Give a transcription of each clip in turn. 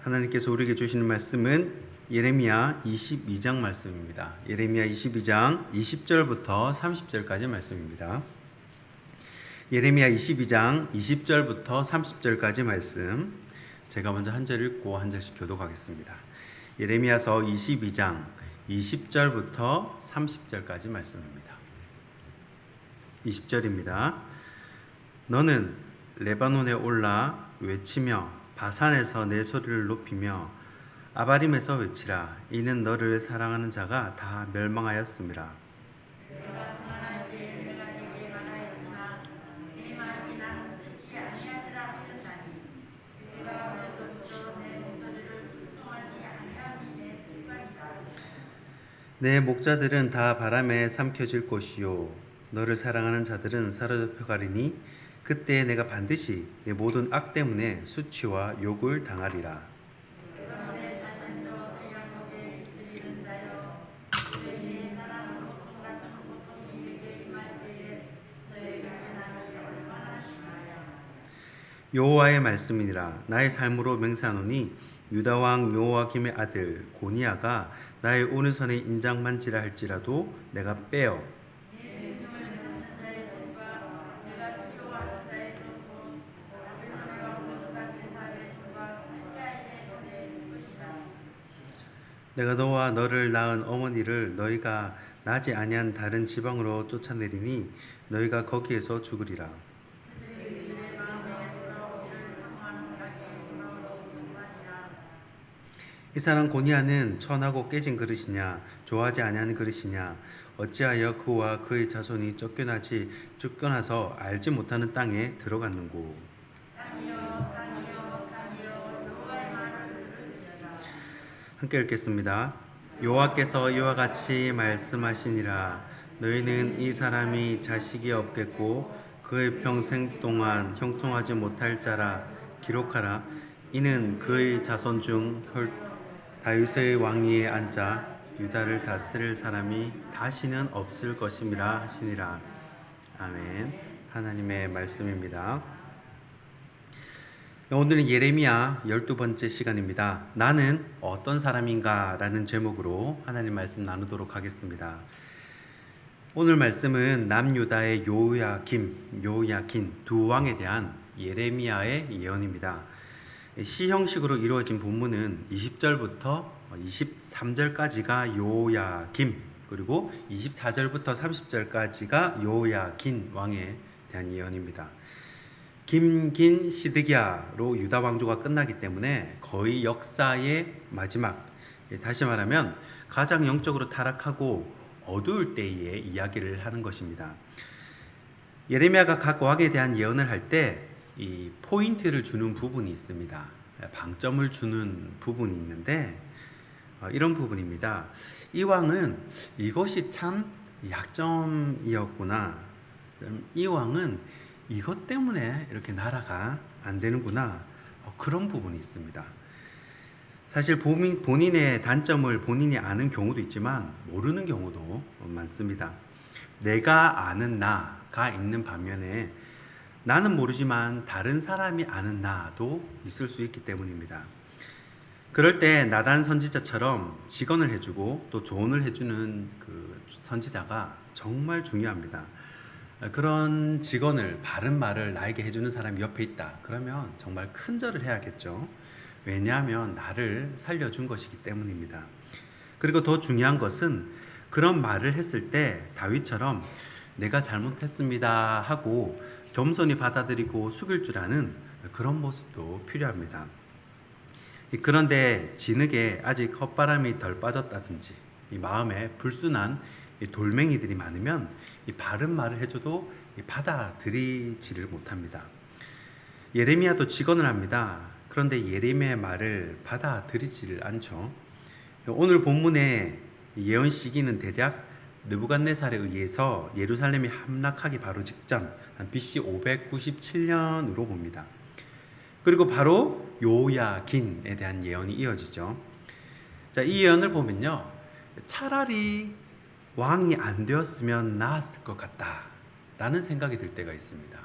하나님께서 우리에게 주시는 말씀은 예레미야 22장 말씀입니다. 예레미야 22장 20절부터 30절까지 말씀입니다. 예레미야 22장 20절부터 30절까지 말씀, 제가 먼저 한 절 읽고 한 절씩 교독하겠습니다. 예레미야서 22장 20절부터 30절까지 말씀입니다. 20절입니다. 너는 레바논에 올라 외치며 바산에서 내 소리를 높이며 아바림에서 외치라. 이는 너를 사랑하는 자가 다 멸망하였음이라. 내 목자들은 다 바람에 삼켜질 것이요 너를 사랑하는 자들은 사로잡혀 가리니 그때 내가 반드시 내 모든 악 때문에 수치와 욕을 당하리라. 여호와의 말씀이니라. 나의 삶으로 맹세하노니 유다 왕 여호와김의 아들 고니야가 나의 오른손에 인장만지라 할지라도 내가 빼어 내가 너와 너를 낳은 어머니를 너희가 나지 아니한 다른 지방으로 쫓아내리니 너희가 거기에서 죽으리라. 이 사람 고니야는 천하고 깨진 그릇이냐 좋아하지 아니하는 그릇이냐 어찌하여 그와 그의 자손이 쫓겨나서 알지 못하는 땅에 들어갔는고. 함께 읽겠습니다. 여호와께서 이와 같이 말씀하시니라. 너희는 이 사람이 자식이 없겠고 그의 평생 동안 형통하지 못할 자라 기록하라. 이는 그의 자손 중 다윗의 왕위에 앉아 유다를 다스릴 사람이 다시는 없을 것임이라 하시니라. 아멘. 하나님의 말씀입니다. 오늘은 예레미야 12번째 시간입니다. 나는 어떤 사람인가? 라는 제목으로 하나님 말씀 나누도록 하겠습니다. 오늘 말씀은 남유다의 요야긴 두 왕에 대한 예레미야의 예언입니다. 시형식으로 이루어진 본문은 20절부터 23절까지가 요야김, 그리고 24절부터 30절까지가 요야긴 왕에 대한 예언입니다. 김긴 시드기야로 유다 왕조가 끝나기 때문에 거의 역사의 마지막, 다시 말하면 가장 영적으로 타락하고 어두울 때의 이야기를 하는 것입니다. 예레미야가 각 왕에 대한 예언을 할 때 이 포인트를 주는 부분이 있습니다. 방점을 주는 부분이 있는데 이런 부분입니다. 이 왕은 이것이 참 약점이었구나. 이 왕은 이것 때문에 이렇게 나라가 안 되는구나. 그런 부분이 있습니다. 사실 본인의 단점을 본인이 아는 경우도 있지만 모르는 경우도 많습니다. 내가 아는 나가 있는 반면에 나는 모르지만 다른 사람이 아는 나도 있을 수 있기 때문입니다. 그럴 때 나단 선지자처럼 직언을 해주고 또 조언을 해주는 그 선지자가 정말 중요합니다. 그런 직언을, 바른 말을 나에게 해주는 사람이 옆에 있다. 그러면 정말 큰절을 해야겠죠. 왜냐하면 나를 살려준 것이기 때문입니다. 그리고 더 중요한 것은 그런 말을 했을 때 다윗처럼 내가 잘못했습니다 하고 겸손히 받아들이고 숙일 줄 아는 그런 모습도 필요합니다. 그런데 진흙에 아직 헛바람이 덜 빠졌다든지 이 마음에 불순한 돌멩이들이 많으면 이 바른 말을 해줘도 받아들이지를 못합니다. 예레미야도 직언을 합니다. 그런데 예레미야의 말을 받아들이지를 않죠. 오늘 본문의 예언 시기는 대략 느부갓네살에 의해서 예루살렘이 함락하기 바로 직전 한 BC 597년으로 봅니다. 그리고 바로 요야긴에 대한 예언이 이어지죠. 자, 이 예언을 보면요, 차라리 왕이 안 되었으면 나았을 것 같다라는 생각이 들 때가 있습니다.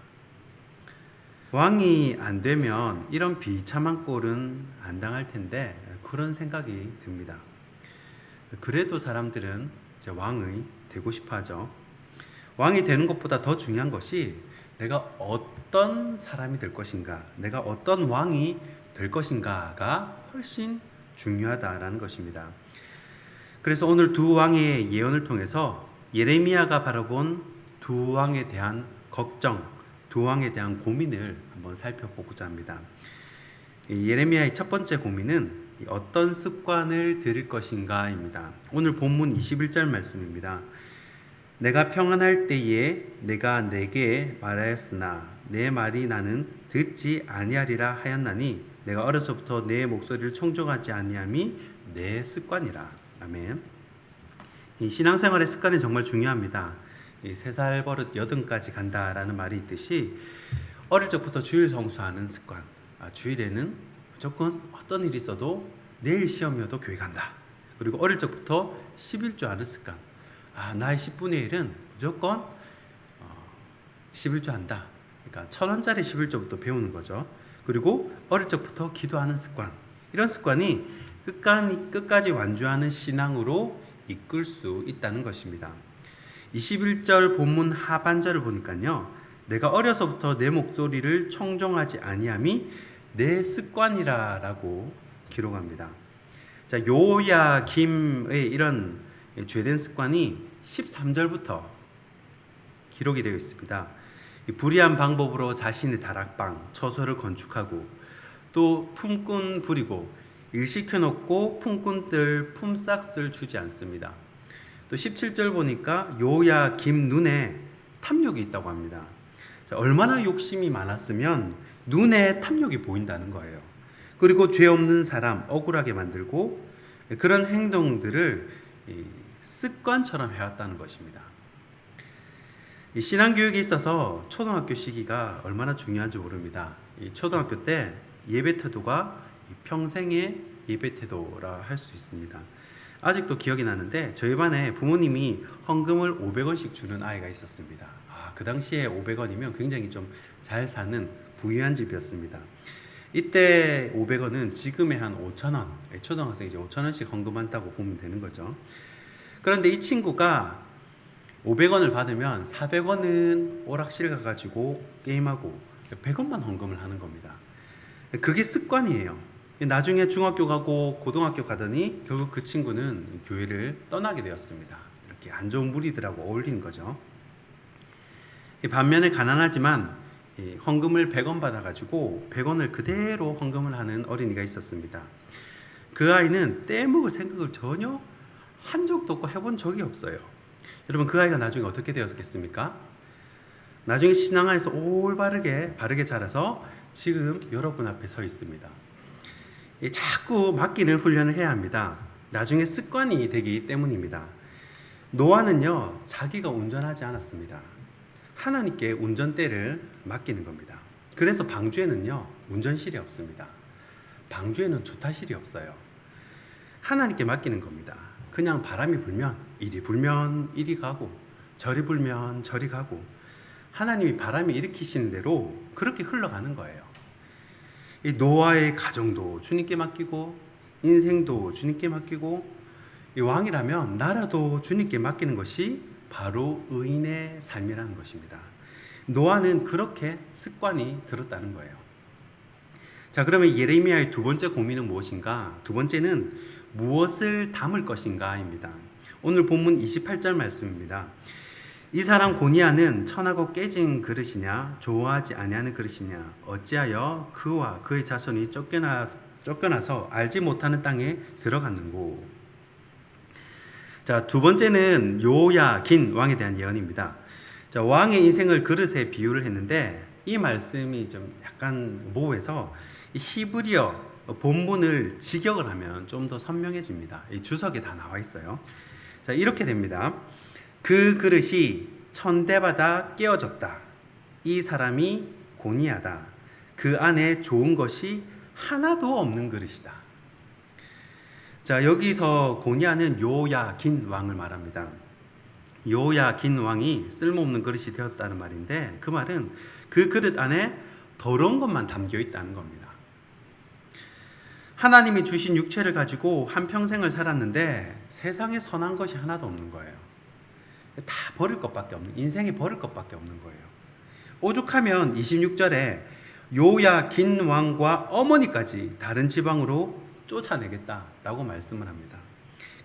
왕이 안 되면 이런 비참한 꼴은 안 당할 텐데 그런 생각이 듭니다. 그래도 사람들은 이제 왕이 되고 싶어 하죠. 왕이 되는 것보다 더 중요한 것이 내가 어떤 사람이 될 것인가, 내가 어떤 왕이 될 것인가가 훨씬 중요하다라는 것입니다. 그래서 오늘 두 왕의 예언을 통해서 예레미야가 바라본 두 왕에 대한 걱정, 두 왕에 대한 고민을 한번 살펴보고자 합니다. 예레미야의 첫 번째 고민은 어떤 습관을 들일 것인가입니다. 오늘 본문 21절 말씀입니다. 내가 평안할 때에 내가 내게 말하였으나 내 말이 나는 듣지 아니하리라 하였나니 내가 어려서부터 내 목소리를 청종하지 아니함이 내 습관이라. 아멘. 이 신앙생활의 습관이 정말 중요합니다. 이 3살 버릇 8까지 간다라는 말이 있듯이 어릴 적부터 주일 성수하는 습관. 주일에는 무조건 어떤 일이 있어도 내일 시험이어도 교회 간다. 그리고 어릴 적부터 11조 하는 습관. 나의 10분의 1은 무조건 11조 한다. 그러니까 1,000원짜리 11조부터 배우는 거죠. 그리고 어릴 적부터 기도하는 습관. 이런 습관이 끝까지 완주하는 신앙으로 이끌 수 있다는 것입니다. 21절 본문 하반절을 보니까요. 내가 어려서부터 내 목소리를 청종하지 아니함이 내 습관이라라고 기록합니다. 자, 요야김의 이런 죄된 습관이 13절부터 기록이 되어 있습니다. 불의한 방법으로 자신의 다락방, 처소를 건축하고 또 품꾼 부리고 일 시켜놓고 품꾼들 품삯을 주지 않습니다. 또 17절 보니까 요야김 눈에 탐욕이 있다고 합니다. 자, 얼마나 욕심이 많았으면 눈에 탐욕이 보인다는 거예요. 그리고 죄 없는 사람 억울하게 만들고 그런 행동들을 습관처럼 해왔다는 것입니다. 이 신앙교육에 있어서 초등학교 시기가 얼마나 중요한지 모릅니다. 이 초등학교 때 예배 태도가 평생의 예배 태도라 할 수 있습니다. 아직도 기억이 나는데 저희 반에 부모님이 헌금을 500원씩 주는 아이가 있었습니다. 그 당시에 500원이면 굉장히 좀 잘 사는 부유한 집이었습니다. 이때 500원은 지금의 한 5,000원, 초등학생이 이제 5,000원씩 헌금한다고 보면 되는 거죠. 그런데 이 친구가 500원을 받으면 400원은 오락실 가가지고 게임하고 100원만 헌금을 하는 겁니다. 그게 습관이에요. 나중에 중학교 가고 고등학교 가더니 결국 그 친구는 교회를 떠나게 되었습니다. 이렇게 안 좋은 무리들하고 어울리는 거죠. 반면에 가난하지만 헌금을 100원 받아가지고 100원을 그대로 헌금을 하는 어린이가 있었습니다. 그 아이는 떼먹을 생각을 전혀 한 적도 없고 해본 적이 없어요. 여러분, 그 아이가 나중에 어떻게 되었겠습니까? 나중에 신앙 안에서 바르게 자라서 지금 여러분 앞에 서 있습니다. 자꾸 맡기는 훈련을 해야 합니다. 나중에 습관이 되기 때문입니다. 노아는요, 자기가 운전하지 않았습니다. 하나님께 운전대를 맡기는 겁니다. 그래서 방주에는요, 운전실이 없습니다. 방주에는 조타실이 없어요. 하나님께 맡기는 겁니다. 그냥 바람이 불면 이리 불면 이리 가고 저리 불면 저리 가고 하나님이 바람이 일으키시는 대로 그렇게 흘러가는 거예요. 이 노아의 가정도 주님께 맡기고 인생도 주님께 맡기고 이 왕이라면 나라도 주님께 맡기는 것이 바로 의인의 삶이라는 것입니다. 노아는 그렇게 습관이 들었다는 거예요. 자, 그러면 예레미야의 두 번째 고민은 무엇인가? 두 번째는 무엇을 담을 것인가입니다. 오늘 본문 28절 말씀입니다. 이 사람 고니아는 천하고 깨진 그릇이냐 좋아하지 아니하는 그릇이냐 어찌하여 그와 그의 자손이 쫓겨나서 알지 못하는 땅에 들어갔는고. 자, 두 번째는 요야긴 왕에 대한 예언입니다. 자, 왕의 인생을 그릇에 비유를 했는데 이 말씀이 좀 약간 모호해서 히브리어 본문을 직역을 하면 좀 더 선명해집니다. 이 주석에 다 나와 있어요. 자, 이렇게 됩니다. 그 그릇이 천대받아 깨어졌다. 이 사람이 고니하다. 그 안에 좋은 것이 하나도 없는 그릇이다. 자, 여기서 고니하는 요야긴 왕을 말합니다. 요야긴 왕이 쓸모없는 그릇이 되었다는 말인데 그 말은 그 그릇 안에 더러운 것만 담겨 있다는 겁니다. 하나님이 주신 육체를 가지고 한평생을 살았는데 세상에 선한 것이 하나도 없는 거예요. 다 버릴 것밖에 없는, 인생에 버릴 것밖에 없는 거예요. 오죽하면 26절에 요야긴 왕과 어머니까지 다른 지방으로 쫓아내겠다라고 말씀을 합니다.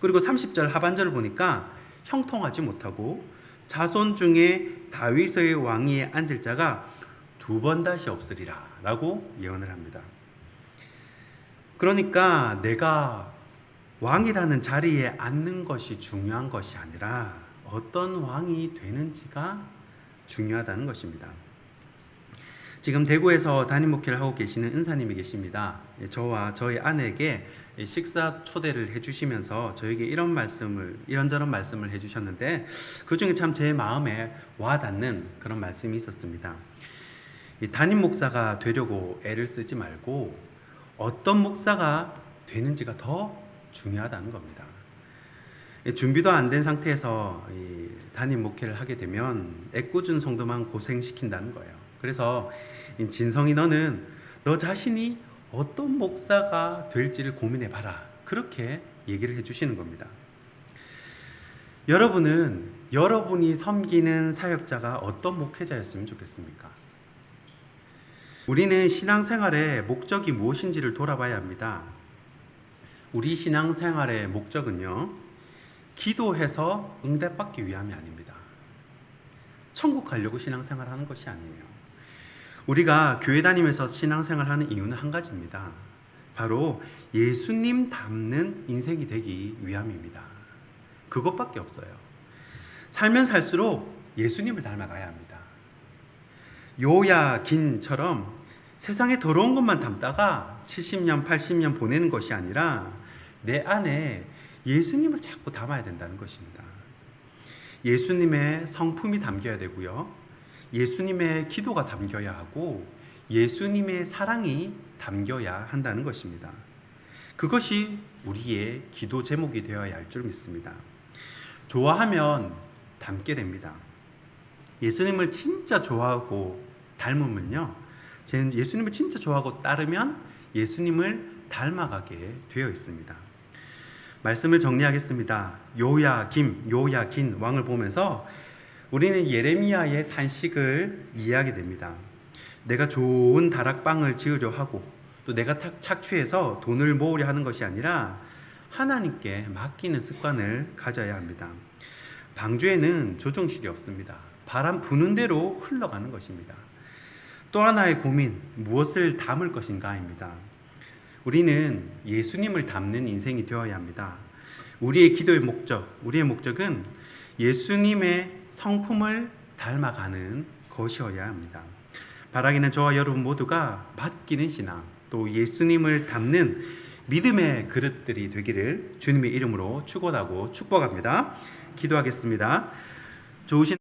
그리고 30절 하반절을 보니까 형통하지 못하고 자손 중에 다윗의 왕위에 앉을 자가 두 번 다시 없으리라 라고 예언을 합니다. 그러니까 내가 왕이라는 자리에 앉는 것이 중요한 것이 아니라 어떤 왕이 되는지가 중요하다는 것입니다. 지금 대구에서 담임 목회를 하고 계시는 은사님이 계십니다. 저와 저희 아내에게 식사 초대를 해주시면서 저에게 이런저런 말씀을 해주셨는데 그 중에 참 제 마음에 와닿는 그런 말씀이 있었습니다. 담임 목사가 되려고 애를 쓰지 말고 어떤 목사가 되는지가 더 중요하다는 겁니다. 준비도 안 된 상태에서 담임 목회를 하게 되면 애꿎은 성도만 고생시킨다는 거예요. 그래서 진성이 너는 너 자신이 어떤 목사가 될지를 고민해봐라. 그렇게 얘기를 해주시는 겁니다. 여러분은 여러분이 섬기는 사역자가 어떤 목회자였으면 좋겠습니까? 우리는 신앙생활의 목적이 무엇인지를 돌아봐야 합니다. 우리 신앙생활의 목적은요, 기도해서 응답받기 위함이 아닙니다. 천국 가려고 신앙생활하는 것이 아니에요. 우리가 교회 다니면서 신앙생활하는 이유는 한 가지입니다. 바로 예수님 닮는 인생이 되기 위함입니다. 그것밖에 없어요. 살면 살수록 예수님을 닮아가야 합니다. 요야긴처럼 세상에 더러운 것만 담다가 70년, 80년 보내는 것이 아니라 내 안에 예수님을 자꾸 담아야 된다는 것입니다. 예수님의 성품이 담겨야 되고요. 예수님의 기도가 담겨야 하고 예수님의 사랑이 담겨야 한다는 것입니다. 그것이 우리의 기도 제목이 되어야 할 줄 믿습니다. 좋아하면 닮게 됩니다. 예수님을 진짜 좋아하고 닮으면요, 예수님을 진짜 좋아하고 따르면 예수님을 닮아가게 되어 있습니다. 말씀을 정리하겠습니다. 요야긴 왕을 보면서 우리는 예레미야의 탄식을 이해하게 됩니다. 내가 좋은 다락방을 지으려 하고 또 내가 착취해서 돈을 모으려 하는 것이 아니라 하나님께 맡기는 습관을 가져야 합니다. 방주에는 조정실이 없습니다. 바람 부는 대로 흘러가는 것입니다. 또 하나의 고민, 무엇을 담을 것인가입니다. 우리는 예수님을 담는 인생이 되어야 합니다. 우리의 기도의 목적, 우리의 목적은 예수님의 성품을 닮아가는 것이어야 합니다. 바라기는 저와 여러분 모두가 맡기는 신앙, 또 예수님을 담는 믿음의 그릇들이 되기를 주님의 이름으로 축원하고 축복합니다. 기도하겠습니다. 좋으신